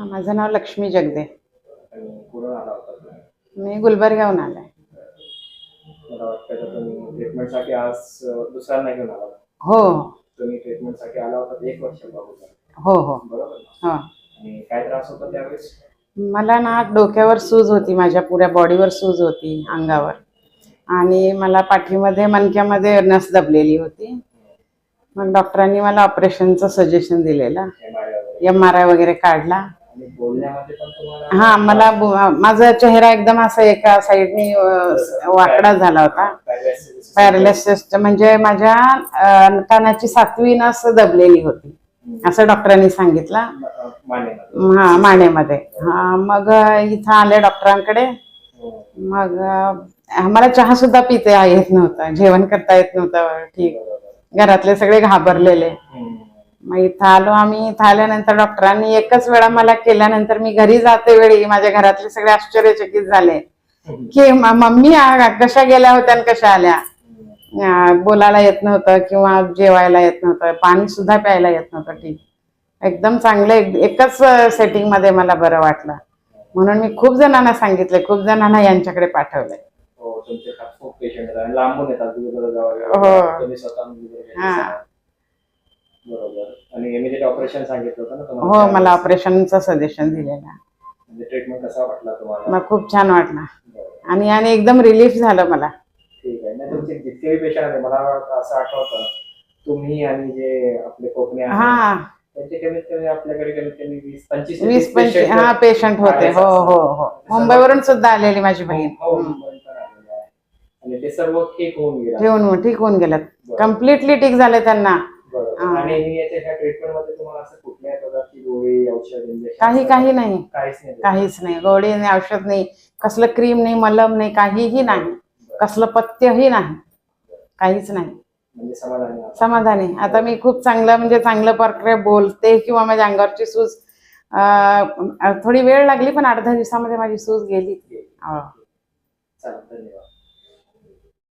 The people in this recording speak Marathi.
माझं नाव लक्ष्मी जगदे. आणि कुठून आला होता तुम्ही? मी गुलबर्ग्याहून आले. मला वाटतं का तुम्ही ट्रीटमेंटसाठी आज दुसऱ्यांदा घेऊन आला? हो तुम्ही ट्रीटमेंटसाठी आला होता 1 वर्षापूर्वी? हो हो बरोबर ना? हो. आणि काय त्रास होता त्यावेळेस? मला ना डोक्यावर सूज होती, माझ्या पुऱ्या बॉडीवर सूज होती, अंगावर. आणि मला पाठीमध्ये मणक्यामध्ये नस दबलेली होती. मग डॉक्टरांनी मला ऑपरेशनचं सजेशन दिलेलं. MRI वगैरे काढला. आणि बोलण्यामध्ये पण तुम्हाला? हा, मला माझा चेहरा एकदम असा एका साईडनी वाकडा झाला होता. पॅरालिसिस म्हणजे माझ्या कानाची 7वी नस दबलेली होती असं डॉक्टरांनी सांगितलं. हा, मानेमध्ये. हा, मग इथं आले डॉक्टरांकडे. मग मला चहा सुद्धा पिता येत नव्हता, जेवण करता येत नव्हतं ठीक. घरातले सगळे घाबरलेले. मग इथं आलो आम्ही. इथं आल्यानंतर डॉक्टरांनी एकच वेळा मला केल्यानंतर मी घरी जाते वेळी माझ्या घरातले सगळे आश्चर्यचकित झाले की मम्मी कशा गेल्या होत्या आणि कशा आल्या. बोलायला येत नव्हतं किंवा जेवायला येत नव्हतं, पाणी सुद्धा प्यायला येत नव्हतं ठीक. एकदम चांगलं एकच सेटिंग मध्ये मला बरं वाटलं. म्हणून मी खूप जणांना सांगितले, खूप जणांना यांच्याकडे पाठवलंय. हो, तुमचे खूप पेशंट आहेत, लांबून येतात तुम्ही स्वतः. बरोबर. आणि इमिडिएट ऑपरेशन सांगितलं होतं ना तुम्हाला? हो, मला ऑपरेशनचं सजेशन दिलेलं. म्हणजे ट्रीटमेंट कसा वाटला तुम्हाला? मला खूप छान वाटला आणि एकदम रिलीफ झालं मला. ठीक आहे. नाही, तुमचे जितके पेशंट आले मला असं आठवतं तुम्ही आणि जे आपले कोकणी आहेत त्यांचे कमीत कमी आपल्याकडे कमीत कमी 20-25 पेशंट होते. हो हो हो. मुंबईवरून सुद्धा आलेली माझी बहीण. आणि ते सर्व ठीक होऊन गेलं. कम्प्लिटली ठीक झाले त्यांना. आणि याच्या ट्रीटमेंट मध्ये तुम्हाला असं कुठल्या प्रकारची गोळी औषध काही नाही, काहीच नाही. गोळी नाही, औषध नाही, कसलं क्रीम नाही, मलम नाही, काहीही नाही, कसलं पथ्यही नाही, काहीच नाही. म्हणजे समाधानी. आता मी खूप चांगलं प्रकारे बोलते किंवा माझ्या अंगावरची सूज थोडी वेळ लागली पण अर्ध्या दिवसामध्ये माझी सूज गेली. धन्यवाद.